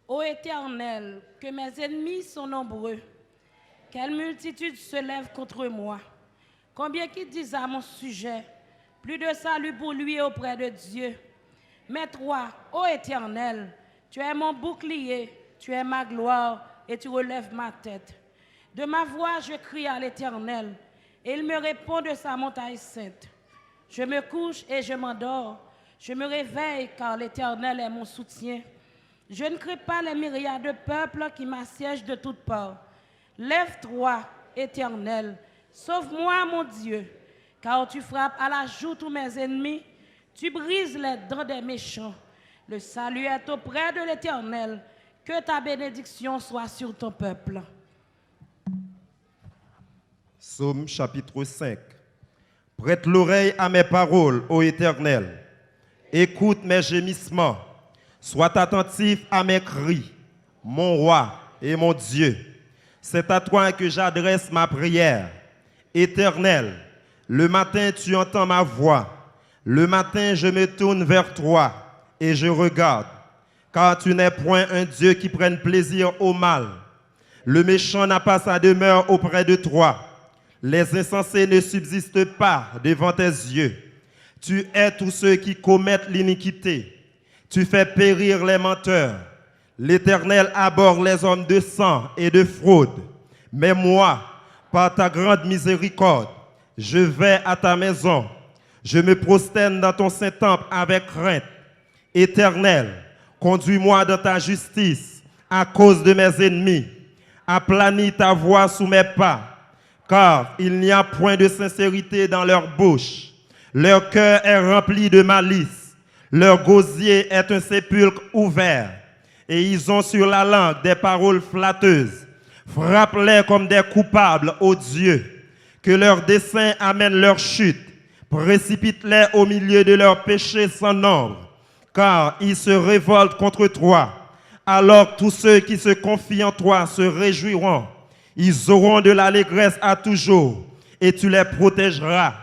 Ô Éternel, que mes ennemis sont nombreux, quelle multitude se lève contre moi. Combien qui disent à mon sujet, plus de salut pour lui auprès de Dieu. Mais toi, ô Éternel, tu es mon bouclier, tu es ma gloire et tu relèves ma tête. De ma voix, je crie à l'Éternel et il me répond de sa montagne sainte. Je me couche et je m'endors. Je me réveille car l'Éternel est mon soutien. Je ne crains pas les myriades de peuples qui m'assiègent de toutes parts. Lève-toi, Éternel, sauve-moi, mon Dieu, car tu frappes à la joue tous mes ennemis, tu brises les dents des méchants. Le salut est auprès de l'Éternel, que ta bénédiction soit sur ton peuple. Psaume chapitre 5. Prête l'oreille à mes paroles, ô Éternel. Écoute mes gémissements. Sois attentif à mes cris, mon roi et mon Dieu. C'est à toi que j'adresse ma prière. Éternel, le matin tu entends ma voix. Le matin je me tourne vers toi et je regarde. Car tu n'es point un Dieu qui prenne plaisir au mal. Le méchant n'a pas sa demeure auprès de toi. Les insensés ne subsistent pas devant tes yeux. Tu hais tous ceux qui commettent l'iniquité. Tu fais périr les menteurs. L'Éternel abhorre les hommes de sang et de fraude. Mais moi, par ta grande miséricorde, je vais à ta maison. Je me prosterne dans ton Saint-Temple avec crainte. Éternel, conduis-moi dans ta justice à cause de mes ennemis. Aplanis ta voix sous mes pas, car il n'y a point de sincérité dans leur bouche. Leur cœur est rempli de malice. Leur gosier est un sépulcre ouvert, et ils ont sur la langue des paroles flatteuses. Frappe-les comme des coupables, ô Dieu, que leur dessein amène leur chute. Précipite-les au milieu de leurs péchés sans nombre, car ils se révoltent contre toi. Alors tous ceux qui se confient en toi se réjouiront. Ils auront de l'allégresse à toujours, et tu les protégeras.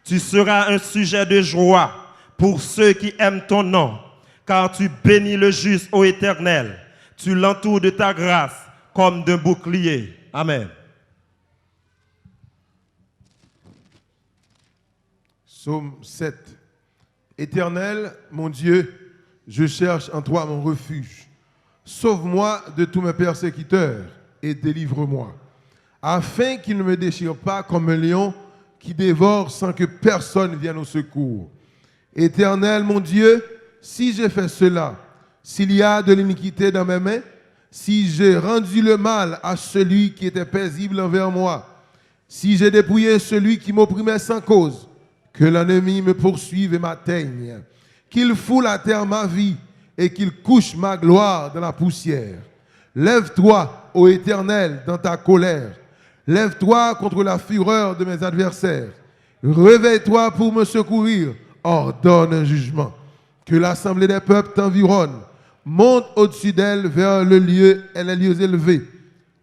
Tu seras un sujet de joie pour ceux qui aiment ton nom, car tu bénis le juste, ô Éternel. Tu l'entoures de ta grâce comme d'un bouclier. Amen. Psaume 7. Éternel, mon Dieu, je cherche en toi mon refuge. Sauve-moi de tous mes persécuteurs et délivre-moi, afin qu'ils ne me déchirent pas comme un lion qui dévore sans que personne vienne au secours. Éternel, mon Dieu, si j'ai fait cela, s'il y a de l'iniquité dans mes mains, si j'ai rendu le mal à celui qui était paisible envers moi, si j'ai dépouillé celui qui m'opprimait sans cause, que l'ennemi me poursuive et m'atteigne, qu'il foule à terre ma vie et qu'il couche ma gloire dans la poussière. Lève-toi, ô Éternel, dans ta colère. Lève-toi contre la fureur de mes adversaires. Réveille-toi pour me secourir. Ordonne un jugement. Que l'assemblée des peuples t'environne. Monte au-dessus d'elle vers le lieu et les lieux élevés.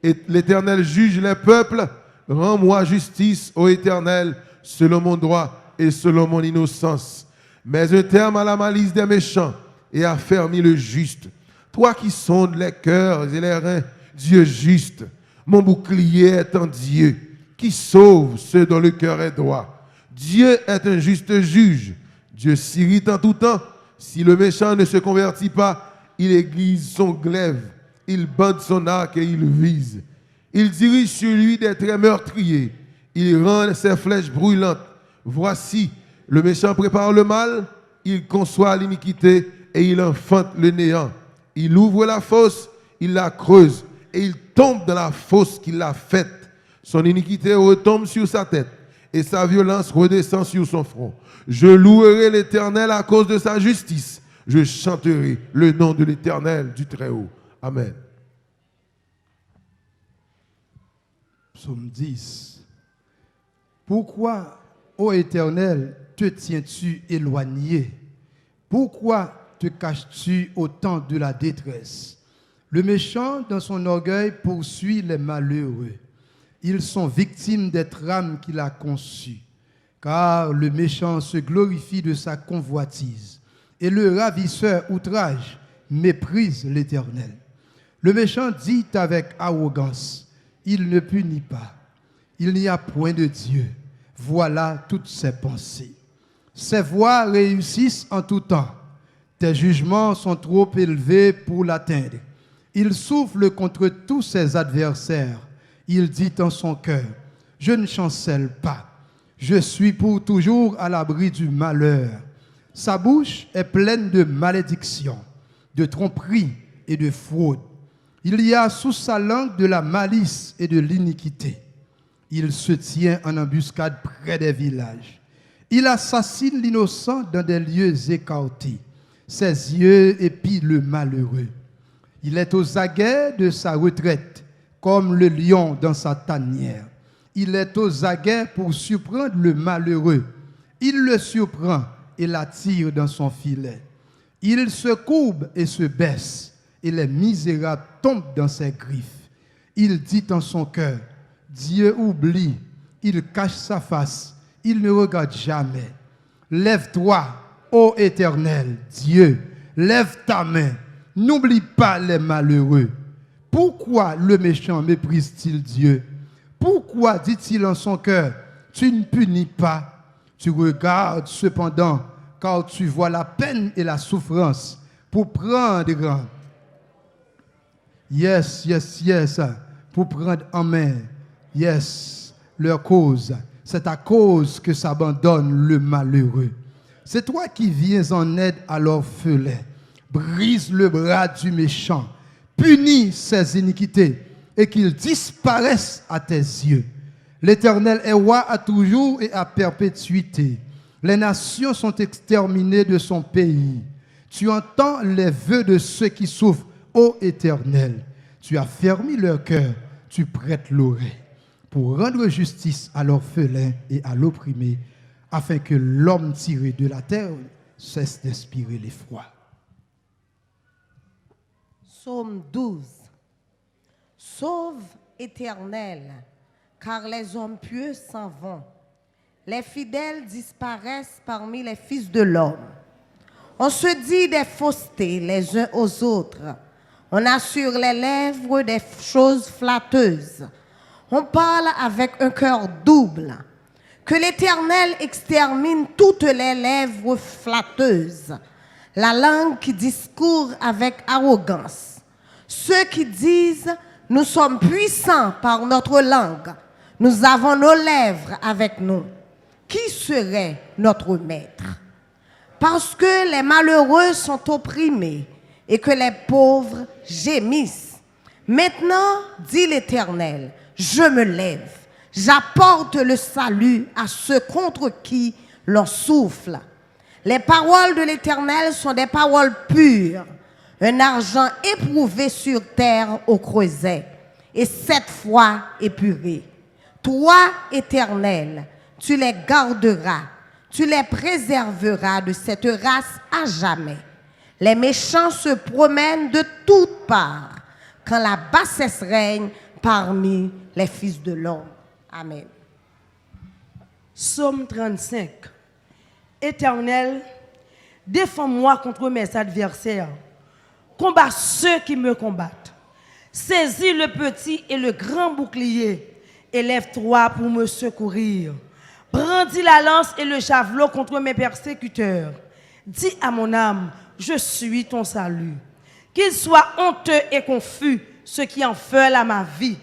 Et l'Éternel juge les peuples. Rends-moi justice, ô Éternel, selon mon droit et selon mon innocence. Mets un terme à la malice des méchants et affermis le juste. Toi qui sondes les cœurs et les reins, Dieu juste, mon bouclier est en Dieu, qui sauve ceux dont le cœur est droit. Dieu est un juste juge. Dieu s'irrite en tout temps. Si le méchant ne se convertit pas, il aiguise son glaive, il bande son arc et il vise. Il dirige sur lui des traits meurtriers. Il rend ses flèches brûlantes. Voici, le méchant prépare le mal, il conçoit l'iniquité et il enfante le néant. Il ouvre la fosse, il la creuse et il tombe dans la fosse qu'il a faite. Son iniquité retombe sur sa tête et sa violence redescend sur son front. Je louerai l'Éternel à cause de sa justice. Je chanterai le nom de l'Éternel du Très-Haut. Amen. Psaume 10. Pourquoi, ô Éternel, te tiens-tu éloigné? Pourquoi te caches-tu au temps de la détresse? Le méchant, dans son orgueil, poursuit les malheureux. Ils sont victimes des trames qu'il a conçues. Car le méchant se glorifie de sa convoitise. Et le ravisseur outrage méprise l'Éternel. Le méchant dit avec arrogance, il ne punit pas. Il n'y a point de Dieu. Voilà toutes ses pensées. Ses voies réussissent en tout temps. Tes jugements sont trop élevés pour l'atteindre. Il souffle contre tous ses adversaires. Il dit en son cœur, je ne chancelle pas. Je suis pour toujours à l'abri du malheur. Sa bouche est pleine de malédictions, de tromperies et de fraude. Il y a sous sa langue de la malice et de l'iniquité. Il se tient en embuscade près des villages. Il assassine l'innocent dans des lieux écartés. Ses yeux épient le malheureux. Il est aux aguets de sa retraite, comme le lion dans sa tanière. Il est aux aguets pour surprendre le malheureux. Il le surprend et l'attire dans son filet. Il se courbe et se baisse, et les misérables tombent dans ses griffes. Il dit en son cœur, Dieu oublie, il cache sa face, il ne regarde jamais. Lève-toi, ô Éternel, Dieu, lève ta main, n'oublie pas les malheureux. Pourquoi le méchant méprise-t-il Dieu? Pourquoi dit-il en son cœur, tu ne punis pas? Tu regardes cependant, car tu vois la peine et la souffrance pour prendre, pour prendre en main, leur cause. C'est à cause que s'abandonne le malheureux. C'est toi qui viens en aide à l'orphelin. Brise le bras du méchant. Punis ses iniquités et qu'ils disparaissent à tes yeux. L'Éternel est roi à toujours et à perpétuité. Les nations sont exterminées de son pays. Tu entends les vœux de ceux qui souffrent, ô Éternel. Tu as fermé leur cœur, tu prêtes l'oreille pour rendre justice à l'orphelin et à l'opprimé, afin que l'homme tiré de la terre cesse d'inspirer l'effroi. Psaume 12. Sauve, Éternel, car les hommes pieux s'en vont. Les fidèles disparaissent parmi les fils de l'homme. On se dit des faussetés les uns aux autres. On a sur les lèvres des choses flatteuses. On parle avec un cœur double. Que l'Éternel extermine toutes les lèvres flatteuses, la langue qui discourt avec arrogance. Ceux qui disent « Nous sommes puissants par notre langue, nous avons nos lèvres avec nous. » Qui serait notre maître? Parce que les malheureux sont opprimés et que les pauvres gémissent. Maintenant, dit l'Éternel, je me lève, j'apporte le salut à ceux contre qui l'on souffle. Les paroles de l'Éternel sont des paroles pures, un argent éprouvé sur terre au creuset, et 7 fois épuré. Toi, Éternel, tu les garderas, tu les préserveras de cette race à jamais. Les méchants se promènent de toutes parts, quand la bassesse règne parmi les fils de l'homme. Amen. Psaume 35. Éternel, défends-moi contre mes adversaires. Combat ceux qui me combattent. Saisis le petit et le grand bouclier. Élève-toi pour me secourir. Brandis la lance et le javelot contre mes persécuteurs. Dis à mon âme, je suis ton salut. Qu'ils soient honteux et confus, ceux qui en veulent à ma vie.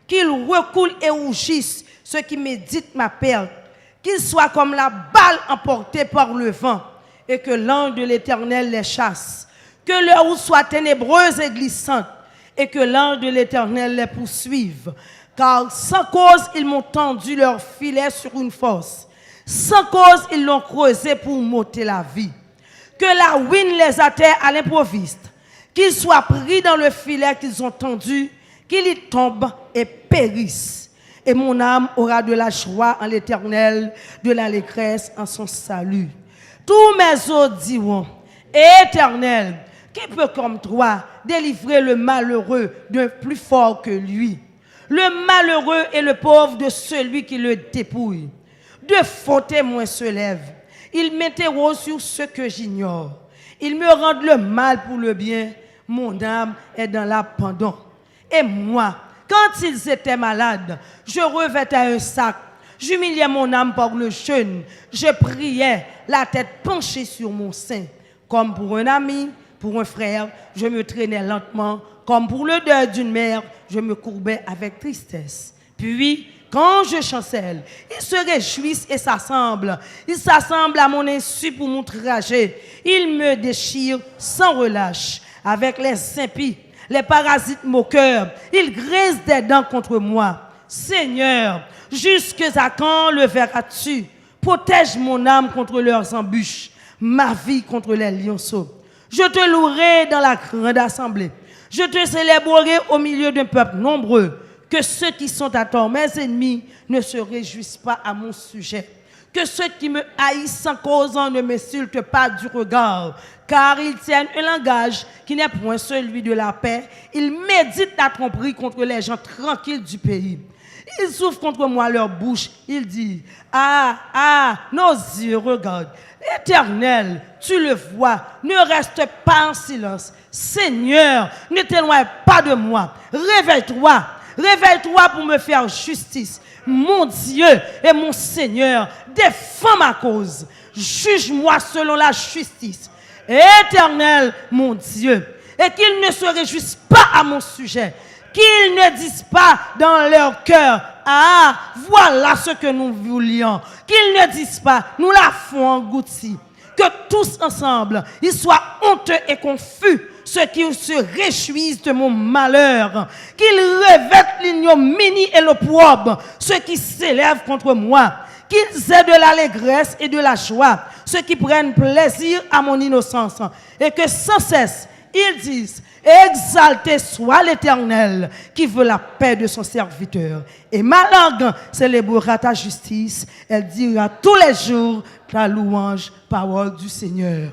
Qu'ils recoulent et rougissent, ceux qui méditent ma perte. Qu'ils soient comme la balle emportée par le vent, et que l'ange de l'Éternel les chasse. Que leur route soit ténébreuse et glissante, et que l'ange de l'Éternel les poursuive. Car sans cause, ils m'ont tendu leur filet sur une fosse. Sans cause, ils l'ont creusé pour m'ôter la vie. Que la ruine les atterre à l'improviste. Qu'ils soient pris dans le filet qu'ils ont tendu, qu'ils y tombent et périssent. Et mon âme aura de la joie en l'Éternel, de l'allégresse en son salut. Tous mes os diront, Éternel, qui peut comme toi délivrer le malheureux d'un plus fort que lui? Le malheureux et le pauvre de celui qui le dépouille. De faux témoins se lèvent. Ils m'interrogent sur ce que j'ignore. Ils me rendent le mal pour le bien. mon âme est dans l'abandon. Et moi, quand ils étaient malades, je revêtais un sac, j'humiliais mon âme par le jeûne, je priais, la tête penchée sur mon sein. Comme pour un ami, pour un frère, je me traînais lentement, comme pour le deuil d'une mère, je me courbais avec tristesse. Puis, quand je chancelle, ils se réjouissent et s'assemblent. Ils s'assemblent à mon insu pour m'outrager. Ils me déchirent sans relâche. Avec les impies, les parasites moqueurs, ils grisent des dents contre moi. Seigneur, jusqu'à quand le verras-tu? Protège mon âme contre leurs embûches, ma vie contre les lionceaux. Je te louerai dans la grande assemblée. Je te célébrerai au milieu d'un peuple nombreux. Que ceux qui sont à tort, mes ennemis, ne se réjouissent pas à mon sujet. Que ceux qui me haïssent sans cause ne m'insultent pas du regard, car ils tiennent un langage qui n'est point celui de la paix. Ils méditent la tromperie contre les gens tranquilles du pays. Ils ouvrent contre moi leur bouche. Ils disent, nos yeux regardent. Éternel, tu le vois, ne reste pas en silence. Seigneur, ne t'éloigne pas de moi. Réveille-toi. Réveille-toi pour me faire justice. Mon Dieu et mon Seigneur, défends ma cause. Juge-moi selon la justice. Éternel, mon Dieu, et qu'ils ne se réjouissent pas à mon sujet. Qu'ils ne disent pas dans leur cœur, voilà ce que nous voulions. Qu'ils ne disent pas, nous la font engloutir. Que tous ensemble, ils soient honteux et confus, ceux qui se réjouissent de mon malheur. Qu'ils revêtent l'ignominie et l'opprobre, ceux qui s'élèvent contre moi. Qu'ils aient de l'allégresse et de la joie, ceux qui prennent plaisir à mon innocence. Et que sans cesse, ils disent, exalté soit l'Éternel qui veut la paix de son serviteur. Et ma langue célébrera ta justice. Elle dira tous les jours ta louange, parole du Seigneur.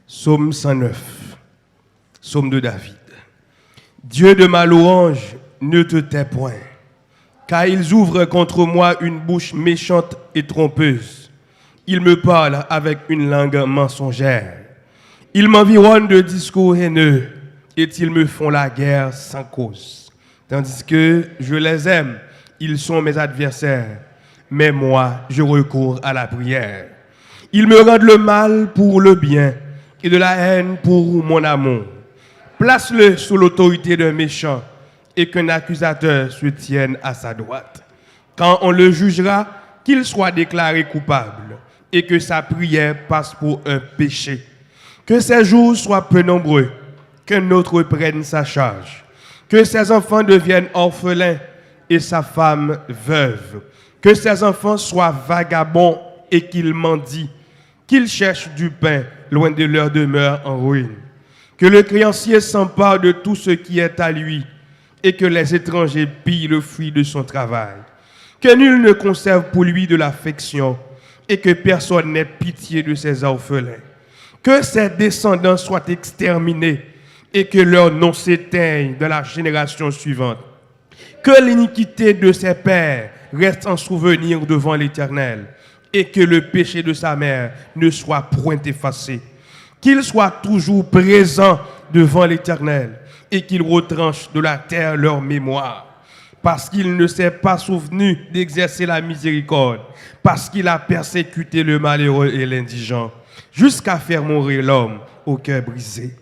Psaume 109, psaume de David. Dieu de ma louange, ne te tais point, car ils ouvrent contre moi une bouche méchante et trompeuse. Ils me parlent avec une langue mensongère. Ils m'environnent de discours haineux et ils me font la guerre sans cause. Tandis que je les aime, ils sont mes adversaires. Mais moi, je recours à la prière. Ils me rendent le mal pour le bien et de la haine pour mon amour. Place-le sous l'autorité d'un méchant et qu'un accusateur se tienne à sa droite. Quand on le jugera, qu'il soit déclaré coupable et que sa prière passe pour un péché. Que ses jours soient peu nombreux, qu'un autre prenne sa charge. Que ses enfants deviennent orphelins et sa femme veuve. Que ses enfants soient vagabonds et qu'ils mendient. Qu'ils cherchent du pain loin de leur demeure en ruine. Que le créancier s'empare de tout ce qui est à lui et que les étrangers pillent le fruit de son travail. Que nul ne conserve pour lui de l'affection et que personne n'ait pitié de ses orphelins. Que ses descendants soient exterminés et que leur nom s'éteigne dans la génération suivante. Que l'iniquité de ses pères reste en souvenir devant l'Éternel et que le péché de sa mère ne soit point effacé. Qu'il soit toujours présent devant l'Éternel et qu'il retranche de la terre leur mémoire. Parce qu'il ne s'est pas souvenu d'exercer la miséricorde, parce qu'il a persécuté le malheureux et l'indigent, jusqu'à faire mourir l'homme au cœur brisé.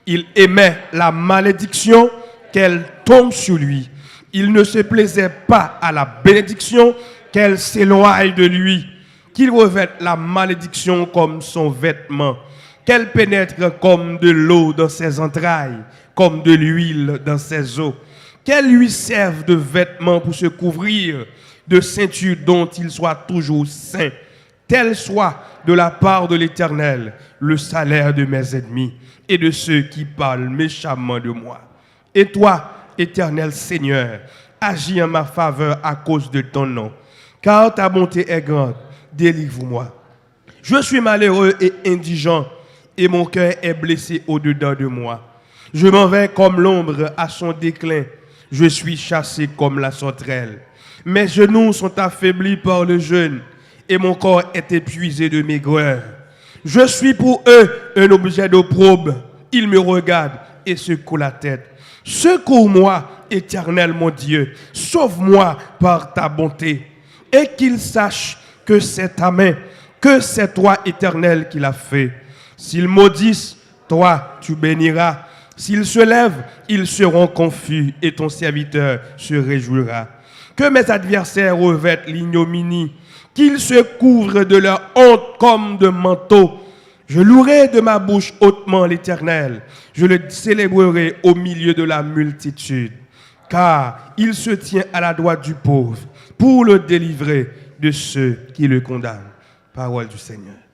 Il aimait la malédiction, qu'elle tombe sur lui. Il ne se plaisait pas à la bénédiction, qu'elle s'éloigne de lui. Qu'il revête la malédiction comme son vêtement, qu'elle pénètre comme de l'eau dans ses entrailles, comme de l'huile dans ses os. Qu'elle lui serve de vêtements pour se couvrir, de ceinture dont il soit toujours saint. Tel soit de la part de l'Éternel le salaire de mes ennemis et de ceux qui parlent méchamment de moi. Et toi, Éternel Seigneur, agis en ma faveur à cause de ton nom, car ta bonté est grande, délivre-moi. Je suis malheureux et indigent, et mon cœur est blessé au-dedans de moi. Je m'en vais comme l'ombre à son déclin. Je suis chassé comme la sauterelle. Mes genoux sont affaiblis par le jeûne et mon corps est épuisé de maigreur. Je suis pour eux un objet d'opprobre. Ils me regardent et secouent la tête. Secours-moi, Éternel mon Dieu. Sauve-moi par ta bonté. Et qu'ils sachent que c'est ta main, que c'est toi, Éternel, qui l'as fait. S'ils maudissent, toi, tu béniras. S'ils se lèvent, ils seront confus et ton serviteur se réjouira. Que mes adversaires revêtent l'ignominie, qu'ils se couvrent de leur honte comme de manteau. Je louerai de ma bouche hautement l'Éternel. Je le célébrerai au milieu de la multitude. Car il se tient à la droite du pauvre pour le délivrer de ceux qui le condamnent. Parole du Seigneur.